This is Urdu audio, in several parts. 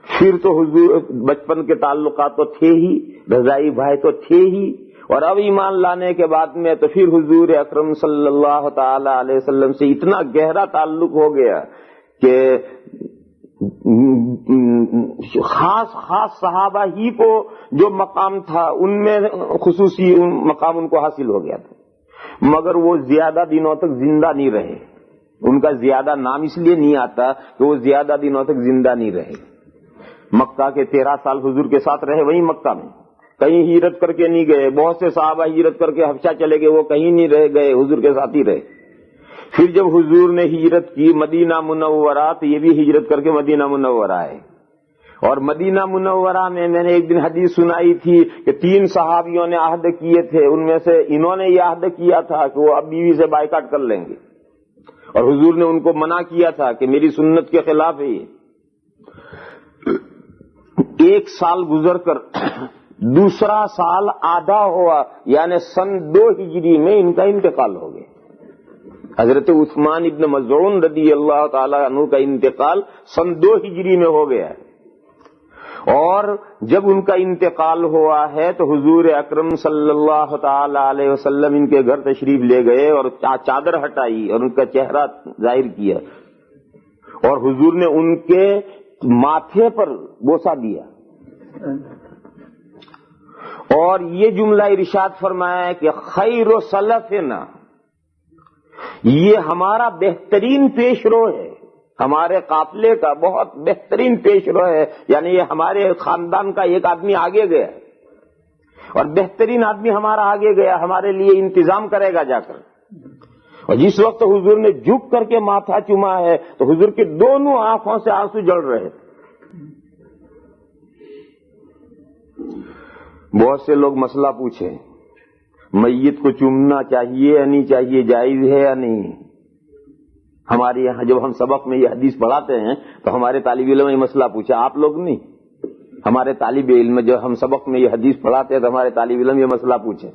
پھر تو حضور بچپن کے تعلقات تو تھے ہی، رضائی بھائی تو تھے ہی، اور اب ایمان لانے کے بعد میں تو پھر حضور اکرم صلی اللہ تعالی علیہ وسلم سے اتنا گہرا تعلق ہو گیا کہ خاص صحابہ ہی کو جو مقام تھا ان میں خصوصی مقام ان کو حاصل ہو گیا تھا، مگر وہ زیادہ دنوں تک زندہ نہیں رہے. ان کا زیادہ نام اس لیے نہیں آتا کہ وہ زیادہ دنوں تک زندہ نہیں رہے. مکہ کے 13 سال حضور کے ساتھ رہے، وہیں مکہ میں، کہیں ہجرت کر کے نہیں گئے. بہت سے صحابہ ہجرت کر کے حبشہ چلے گئے، وہ کہیں نہیں رہ گئے، حضور کے ساتھ ہی رہے. پھر جب حضور نے ہجرت کی مدینہ منورہ، تو یہ بھی ہجرت کر کے مدینہ منورہ آئے. اور مدینہ منورہ میں نے ایک دن حدیث سنائی تھی کہ 3 صحابیوں نے عہد کیے تھے، ان میں سے انہوں نے یہ عہد کیا تھا کہ وہ اب بیوی سے بائیکاٹ کر لیں گے، اور حضور نے ان کو منع کیا تھا کہ میری سنت کے خلاف ہے یہ. 1 سال گزر کر دوسرا سال آدھا ہوا، یعنی سن 2 ہجری میں ان کا انتقال ہو گیا. حضرت عثمان ابن مظعون رضی اللہ تعالی عنہ کا انتقال سن 2 ہجری میں ہو گیا ہے. اور جب ان کا انتقال ہوا ہے تو حضور اکرم صلی اللہ تعالی علیہ وسلم ان کے گھر تشریف لے گئے اور چادر ہٹائی اور ان کا چہرہ ظاہر کیا، اور حضور نے ان کے ماتھے پر بوسہ دیا اور یہ جملہ ارشاد فرمایا ہے کہ خیر و سلفنا، یہ ہمارا بہترین پیش رو ہے، ہمارے قافلے کا بہت بہترین پیش رو ہے، یعنی یہ ہمارے خاندان کا ایک آدمی آگے گیا اور بہترین آدمی ہمارا آگے گیا، ہمارے لیے انتظام کرے گا جا کر. اور جس وقت حضور نے جھک کر کے ماتھا چوما ہے تو حضور کی دونوں آنکھوں سے آنسو جڑ رہے تھے. بہت سے لوگ مسئلہ پوچھے، میت کو چومنا چاہیے یا نہیں چاہیے، جائز ہے یا نہیں. ہمارے یہاں جب ہم سبق میں یہ حدیث پڑھاتے ہیں تو ہمارے طالب علم یہ مسئلہ پوچھا، آپ لوگ نہیں، ہمارے طالب علم جب ہم سبق میں یہ حدیث پڑھاتے ہیں تو ہمارے طالب علم یہ مسئلہ پوچھے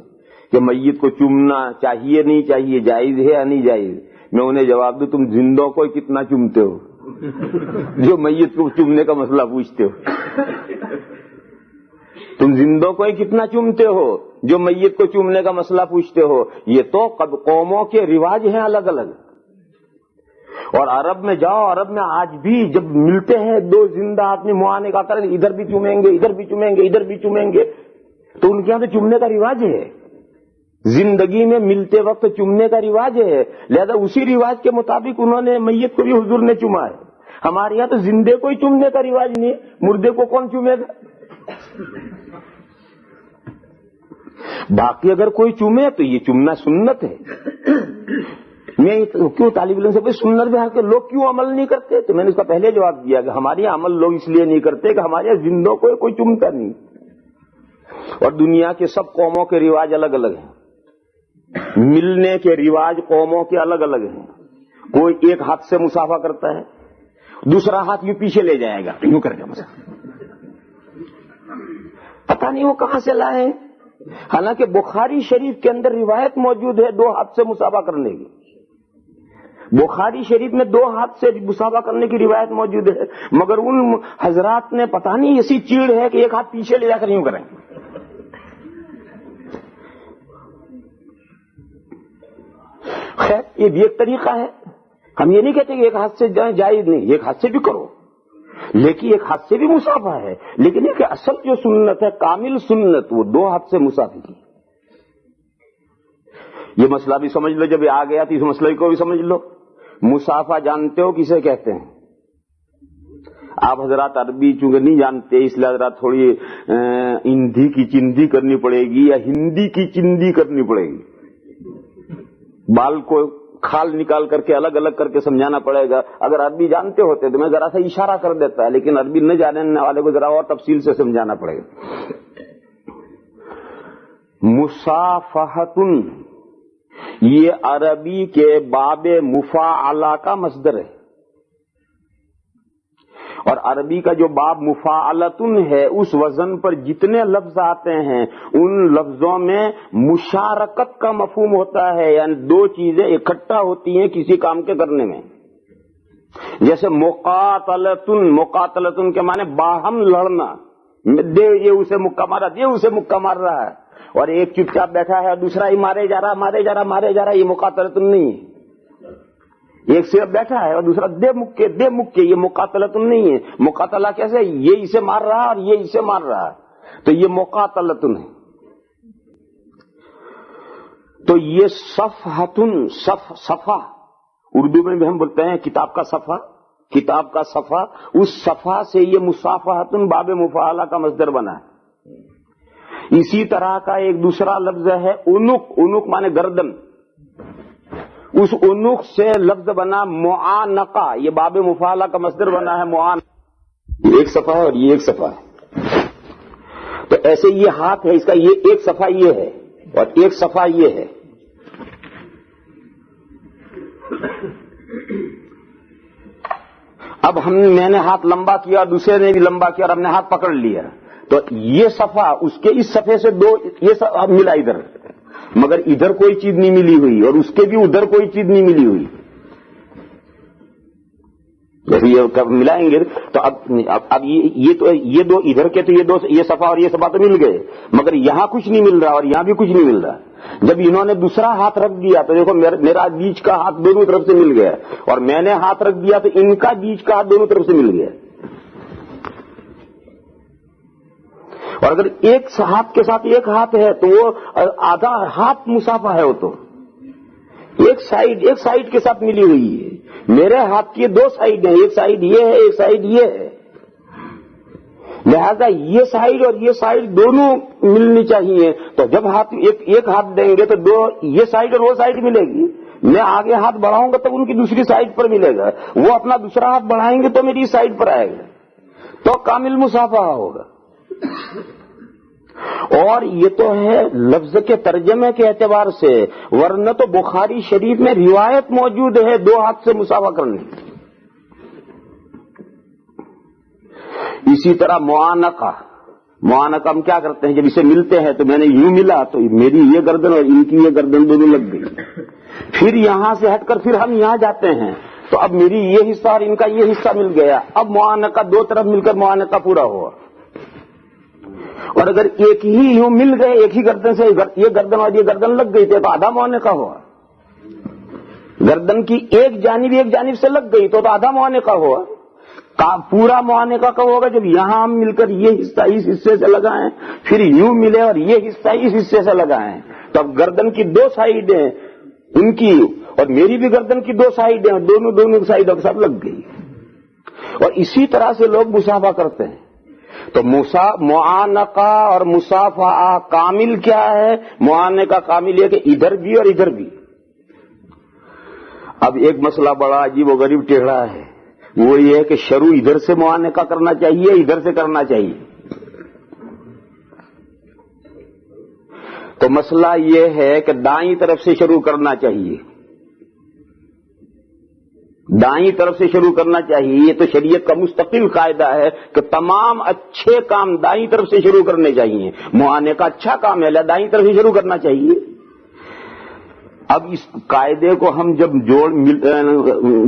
کہ میت کو چومنا چاہیے نہیں چاہیے، جائز ہے یا نہیں جائز. میں انہیں جواب دوں، تم زندوں کو کتنا چومتے ہو جو میت کو چومنے کا مسئلہ پوچھتے ہو. تم زندوں کو کتنا چومتے ہو جو میت کو چومنے کا مسئلہ پوچھتے ہو. یہ تو قوموں کے رواج ہیں الگ الگ. اور عرب میں جاؤ، عرب میں آج بھی جب ملتے ہیں 2 زندہ آدمی معانے کا کریں، ادھر بھی چومیں گے ادھر بھی چومیں گے ادھر بھی چومیں گے، تو ان کے یہاں تو چومنے کا رواج ہے، زندگی میں ملتے وقت چومنے کا رواج ہے. لہذا اسی رواج کے مطابق انہوں نے میت کو بھی حضور نے چوما ہے. ہمارے یہاں تو زندے کو ہی چومنے کا رواج نہیں ہے، مردے کو کون چومے گا. باقی اگر کوئی چومے تو یہ چومنا سنت ہے. میں کیوں طالب علم سے سنت میں کہ لوگ کیوں عمل نہیں کرتے، تو میں نے اس کا پہلے جواب دیا کہ ہمارے یہاں عمل لوگ اس لیے نہیں کرتے کہ ہمارے یہاں زندوں کو کوئی چومتا نہیں. اور دنیا کے سب قوموں کے رواج الگ الگ ہیں، ملنے کے رواج قوموں کے الگ الگ ہیں. کوئی ایک ہاتھ سے مصافحہ کرتا ہے، دوسرا ہاتھ یوں پیچھے لے جائے گا، یوں کرے گا مصافحہ. پتہ نہیں وہ کہاں سے لائے ہیں. حالانکہ بخاری شریف کے اندر روایت موجود ہے 2 ہاتھ سے مصافحہ کرنے کی. بخاری شریف میں 2 ہاتھ سے مصافحہ کرنے کی روایت موجود ہے، مگر ان حضرات نے پتہ نہیں ایسی چیڑ ہے کہ ایک ہاتھ پیچھے لے جا کر یوں کریں. خیر یہ بھی ایک طریقہ ہے. ہم یہ نہیں کہتے کہ ایک ہاتھ سے جائز نہیں، ایک ہاتھ سے بھی کرو، لیکن ایک ہاتھ سے بھی مصافحہ ہے. لیکن یہ کہ اصل جو سنت ہے، کامل سنت، وہ 2 ہاتھ سے مصافحہ کی. یہ مسئلہ بھی سمجھ لو، جب یہ آ گیا تو اس مسئلے کو بھی سمجھ لو. مصافحہ جانتے ہو کسے کہتے ہیں؟ آپ حضرات عربی چونکہ نہیں جانتے اس لیے حضرات تھوڑی ہندی کی چندی کرنی پڑے گی یا ہندی کی چندی کرنی پڑے گی. بال کو کھال نکال کر کے الگ الگ کر کے سمجھانا پڑے گا. اگر عربی جانتے ہوتے تو میں ذرا سا اشارہ کر دیتا ہے، لیکن عربی نہ جاننے والے کو ذرا اور تفصیل سے سمجھانا پڑے گا. مصافحۃ یہ عربی کے باب مفاعلہ کا مصدر ہے، اور عربی کا جو باب مفاعلتن ہے اس وزن پر جتنے لفظ آتے ہیں ان لفظوں میں مشارکت کا مفہوم ہوتا ہے، یعنی 2 چیزیں اکٹھا ہوتی ہیں کسی کام کے کرنے میں. جیسے مقاتلتن، مقاتلتن کے معنی باہم لڑنا، دے یہ اسے مکہ مارا، یہ اسے مکہ مار رہا ہے، اور ایک چپ چاپ بیٹھا ہے اور دوسرا ہی مارے جا رہا مارے جا رہا مارے جا رہا، یہ مقاتلتن نہیں ہے۔ ایک صرف بیٹھا ہے اور دوسرا دے مکے، یہ مقاتلتن نہیں ہے۔ مقاتلہ کیسے؟ یہ اسے مار رہا اور یہ اسے مار رہا ہے، تو یہ مقاتلتن ہے۔ تو یہ صفحتن، صفحہ اردو میں بھی ہم بولتے ہیں کتاب کا صفحہ، کتاب کا صفحہ، اس صفحہ سے یہ مصافحتن باب مفاعلہ کا مصدر بنا ہے۔ اسی طرح کا ایک دوسرا لفظ ہے عنق، عنق مانے گردن، اس عنق سے لفظ بنا معانقہ، یہ باب مفاعلہ کا مصدر بنا ہے معانقہ۔ ایک صفحہ ہے اور یہ ایک صفحہ ہے، تو ایسے یہ ہاتھ ہے، اس کا یہ ایک صفحہ یہ ہے اور ایک صفحہ یہ ہے۔ اب میں نے ہاتھ لمبا کیا اور دوسرے نے بھی لمبا کیا اور ہم نے ہاتھ پکڑ لیا، تو یہ صفحہ اس کے اس صفحے سے دو، یہ اب ملا ادھر، مگر ادھر کوئی چیز نہیں ملی ہوئی اور اس کے بھی ادھر کوئی چیز نہیں ملی ہوئی۔ جیسے یہ ملائیں گے تو اب یہ دو ادھر کے، تو یہ صفحہ اور یہ صفحہ تو مل گئے، مگر یہاں کچھ نہیں مل رہا اور یہاں بھی کچھ نہیں مل رہا۔ جب انہوں نے دوسرا ہاتھ رکھ دیا تو دیکھو میرا بیچ کا ہاتھ دونوں طرف سے مل گیا، اور میں نے ہاتھ رکھ دیا تو ان کا بیچ کا ہاتھ دونوں طرف سے مل گیا۔ اور اگر ایک ہاتھ کے ساتھ ایک ہاتھ ہے تو وہ آدھا ہاتھ مسافہ ہے، وہ تو ایک سائیڈ کے ساتھ ملی ہوئی ہے۔ میرے ہاتھ کی دو سائیڈ ہیں، ایک سائیڈ یہ ہے ایک سائیڈ یہ ہے، لہذا یہ سائیڈ اور یہ سائیڈ دونوں ملنی چاہیے۔ تو جب ہاتھ ایک ہاتھ دیں گے تو دو یہ سائیڈ اور وہ سائیڈ ملے گی، میں آگے ہاتھ بڑھاؤں گا تب ان کی دوسری سائیڈ پر ملے گا، وہ اپنا دوسرا ہاتھ بڑھائیں گے تو میری سائیڈ پر آئے گا، تو کامل مصافحہ ہوگا۔ اور یہ تو ہے لفظ کے ترجمے کے اعتبار سے، ورنہ تو بخاری شریف میں روایت موجود ہے دو ہاتھ سے مسافہ کرنے کی۔ اسی طرح معانقہ ہم کیا کرتے ہیں، جب اسے ملتے ہیں تو میں نے یوں ملا تو میری یہ گردن اور ان کی یہ گردن دونوں لگ گئی، پھر یہاں سے ہٹ کر پھر ہم یہاں جاتے ہیں تو اب میری یہ حصہ اور ان کا یہ حصہ مل گیا، اب معانقہ دو طرف مل کر معانقہ پورا ہوا۔ اور اگر ایک ہی یوں مل گئے، ایک ہی گردن سے یہ گردن اور یہ گردن لگ گئی تو آدھا معانقہ ہوا۔ گردن کی ایک جانب سے لگ گئی تو آدھا معانقہ ہوا۔ پورا معانقہ کب ہوگا؟ جب یہاں ہم مل کر یہ حصہ اس حصے سے لگائیں، پھر یوں ملے اور یہ حصہ اس حصے سے لگائیں، تب گردن کی دو سائیڈیں ان کی اور میری بھی گردن کی دو سائیڈیں دونوں سائیڈوں کے ساتھ لگ گئی۔ اور اسی طرح سے لوگ مصافحہ کرتے ہیں۔ تو معانقہ اور مصافحہ کامل کیا ہے؟ معانقہ کامل یہ کہ ادھر بھی اور ادھر بھی۔ اب ایک مسئلہ بڑا عجیب و غریب ٹیڑھا ہے، وہ یہ ہے کہ شروع ادھر سے معانقہ کرنا چاہیے ادھر سے کرنا چاہیے۔ تو مسئلہ یہ ہے کہ دائیں طرف سے شروع کرنا چاہیے، دائیں طرف سے شروع کرنا چاہیے۔ یہ تو شریعت کا مستقل قاعدہ ہے کہ تمام اچھے کام دائیں طرف سے شروع کرنے چاہیے۔ معانقہ اچھا کام ہے، دائیں طرف سے شروع کرنا چاہیے۔ اب اس قاعدے کو ہم جب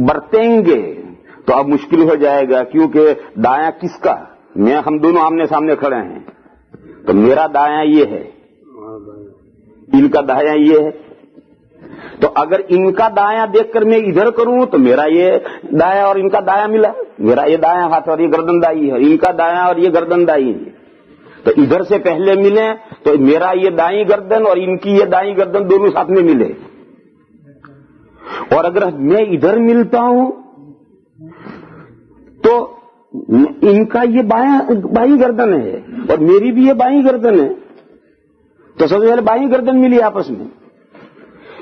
برتیں گے تو اب مشکل ہو جائے گا، کیونکہ دایاں کس کا؟ ہم دونوں آمنے سامنے کھڑے ہیں تو میرا دایاں یہ ہے، ان کا دایاں یہ ہے، تو اگر ان کا دایاں دیکھ کر میں ادھر کروں تو میرا یہ دایاں اور ان کا دایاں ملا، میرا یہ دایاں ہاتھ اور یہ گردن دائی ہے، ان کا دایاں اور یہ گردن دائی ہے، تو ادھر سے پہلے ملیں تو میرا یہ دائیں گردن اور ان کی یہ دائیں گردن دونوں ساتھ میں ملے۔ اور اگر میں ادھر ملتا ہوں تو ان کا یہ بائیں گردن ہے اور میری بھی یہ بائیں گردن ہے، تو سب سے پہلے بائیں گردن ملی آپس میں۔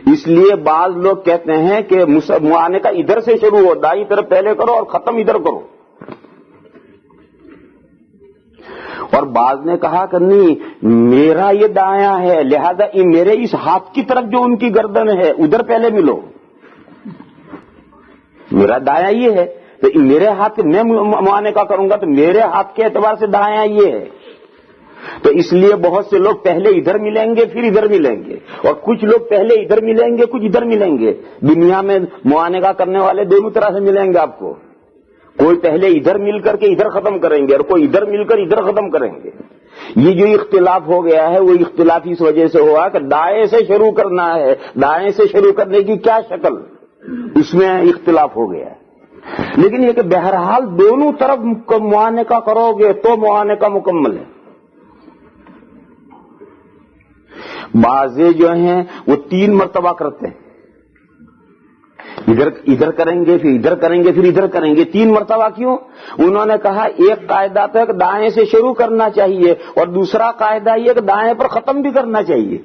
اس لیے بعض لوگ کہتے ہیں کہ معانقہ ادھر سے شروع ہو، دائیں طرف پہلے کرو اور ختم ادھر کرو، اور بعض نے کہا کہ نہیں میرا یہ دایاں ہے لہذا میرے اس ہاتھ کی طرف جو ان کی گردن ہے ادھر پہلے ملو، میرا دایاں یہ ہے تو میرے ہاتھ میں معانقہ کروں گا تو میرے ہاتھ کے اعتبار سے دایاں یہ ہے، تو اس لیے بہت سے لوگ پہلے ادھر ملیں گے پھر ادھر ملیں گے، اور کچھ لوگ پہلے ادھر ملیں گے کچھ ادھر ملیں گے۔ دنیا میں معانقہ کرنے والے دونوں طرح سے ملیں گے آپ کو، کوئی پہلے ادھر مل کر کے ادھر ختم کریں گے اور کوئی ادھر مل کر ادھر ختم کریں گے۔ یہ جو اختلاف ہو گیا ہے وہ اختلاف اس وجہ سے ہوا کہ دائیں سے شروع کرنا ہے، دائیں سے شروع کرنے کی کیا شکل، اس میں اختلاف ہو گیا ہے۔ لیکن یہ کہ بہرحال دونوں طرف معانقہ کرو گے تو معانقہ مکمل ہے۔ بعضے جو ہیں وہ 3 مرتبہ کرتے ہیں، ادھر کریں گے پھر ادھر کریں گے پھر ادھر کریں گے۔ 3 مرتبہ کیوں؟ انہوں نے کہا ایک قاعدہ تو کہ دائیں سے شروع کرنا چاہیے، اور دوسرا قاعدہ یہ کہ دائیں پر ختم بھی کرنا چاہیے۔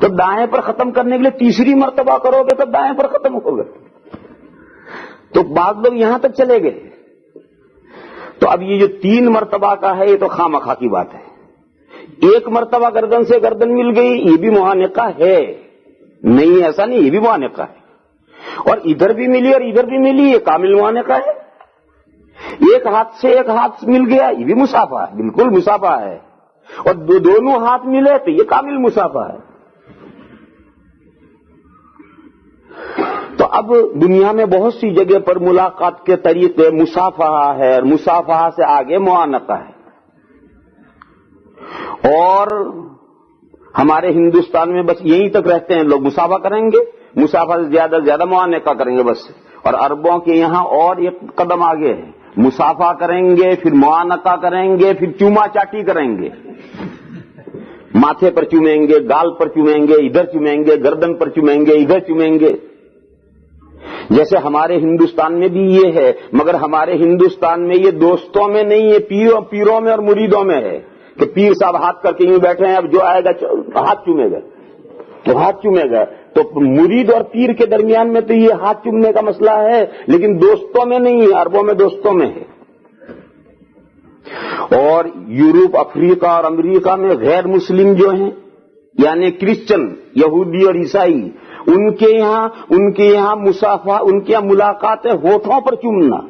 تو دائیں پر ختم کرنے کے لیے تیسری مرتبہ کرو گے تو دائیں پر ختم ہوگا۔ تو بعض لوگ یہاں تک چلے گئے۔ تو اب یہ جو 3 مرتبہ کا ہے یہ تو خواہ کی بات ہے۔ 1 مرتبہ گردن سے گردن مل گئی یہ بھی معانقہ ہے، نہیں ایسا نہیں، یہ بھی معانقہ ہے۔ اور ادھر بھی ملی اور ادھر بھی ملی یہ کامل معانقہ ہے۔ ایک ہاتھ سے ایک ہاتھ مل گیا یہ بھی مسافہ ہے، بالکل مسافہ ہے۔ اور دونوں ہاتھ ملے تو یہ کامل مسافہ ہے۔ تو اب دنیا میں بہت سی جگہ پر ملاقات کے طریقے مصافحہ ہے، اور مصافحہ سے آگے معانقہ ہے۔ اور ہمارے ہندوستان میں بس یہیں تک رہتے ہیں لوگ، مصافحہ کریں گے، مصافحہ سے زیادہ معانقہ کریں گے بس۔ اور عربوں کے یہاں اور ایک قدم آگے ہے، مصافحہ کریں گے پھر معانقہ کریں گے پھر چوما چاٹی کریں گے، ماتھے پر چومیں گے، گال پر چومیں گے، ادھر چومیں گے، گردن پر چومیں گے، ادھر چومیں گے۔ جیسے ہمارے ہندوستان میں بھی یہ ہے، مگر ہمارے ہندوستان میں یہ دوستوں میں نہیں ہے، پیروں میں اور مریدوں میں ہے کہ پیر صاحب ہاتھ کر کے یوں بیٹھے ہیں، اب جو آئے گا ہاتھ چومے گا تو ہاتھ چومے گا۔ تو مرید اور پیر کے درمیان میں تو یہ ہاتھ چومنے کا مسئلہ ہے، لیکن دوستوں میں نہیں ہے، عربوں میں دوستوں میں ہے۔ اور یورپ، افریقہ اور امریکہ میں غیر مسلم جو ہیں یعنی کرسچن، یہودی اور عیسائی، ان کے یہاں مصافحہ، ان کے یہاں ملاقات ہے ہونٹوں پر چومنا۔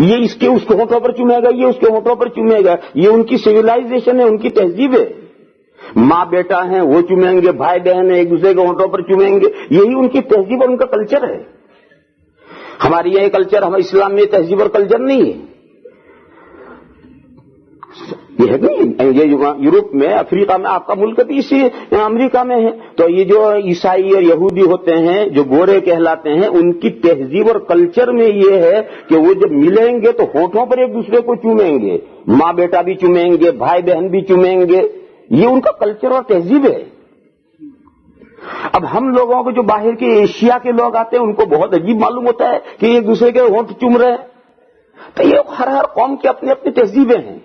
یہ اس کے ہونٹوں پر چومے گا، یہ اس کے ہونٹوں پر چومے گا، یہ ان کی سویلائزیشن ہے، ان کی تہذیب ہے۔ ماں بیٹا ہیں وہ چومیں گے، بھائی بہن ہیں ایک دوسرے کے ہونٹوں پر چومیں گے، یہی ان کی تہذیب اور ان کا کلچر ہے۔ ہمارے یہاں کلچر، ہمارے اسلام میں تہذیب اور کلچر نہیں ہے، یہ ہے نہیں۔ یہ یورپ میں، افریقہ میں، آپ کا ملک بھی اسی امریکہ میں ہے۔ تو یہ جو عیسائی اور یہودی ہوتے ہیں جو گورے کہلاتے ہیں، ان کی تہذیب اور کلچر میں یہ ہے کہ وہ جب ملیں گے تو ہونٹوں پر ایک دوسرے کو چومیں گے، ماں بیٹا بھی چومیں گے، بھائی بہن بھی چومیں گے، یہ ان کا کلچر اور تہذیب ہے۔ اب ہم لوگوں کو جو باہر کے ایشیا کے لوگ آتے ہیں ان کو بہت عجیب معلوم ہوتا ہے کہ ایک دوسرے کے ہونٹ چوم رہے ہیں، تو یہ ہر قوم کی اپنی اپنی تہذیبیں ہیں۔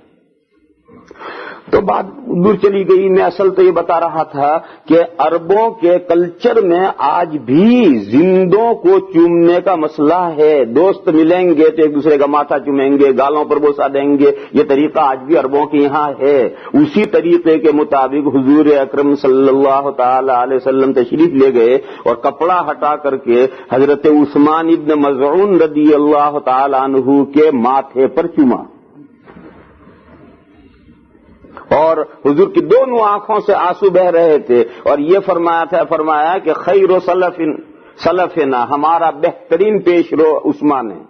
تو بات دور چلی گئی، میں اصل تو یہ بتا رہا تھا کہ عربوں کے کلچر میں آج بھی زندوں کو چومنے کا مسئلہ ہے۔ دوست ملیں گے تو ایک دوسرے کا ماتھا چومیں گے، گالوں پر بوسہ دیں گے، یہ طریقہ آج بھی عربوں کے یہاں ہے۔ اسی طریقے کے مطابق حضور اکرم صلی اللہ تعالی علیہ وسلم تشریف لے گئے اور کپڑا ہٹا کر کے حضرت عثمان ابن مظعون رضی اللہ تعالی عنہ کے ماتھے پر چوما، اور حضور کی دونوں آنکھوں سے آنسو بہ رہے تھے، اور یہ فرمایا کہ خیر سلفنا، ہمارا بہترین پیش رو عثمان ہے۔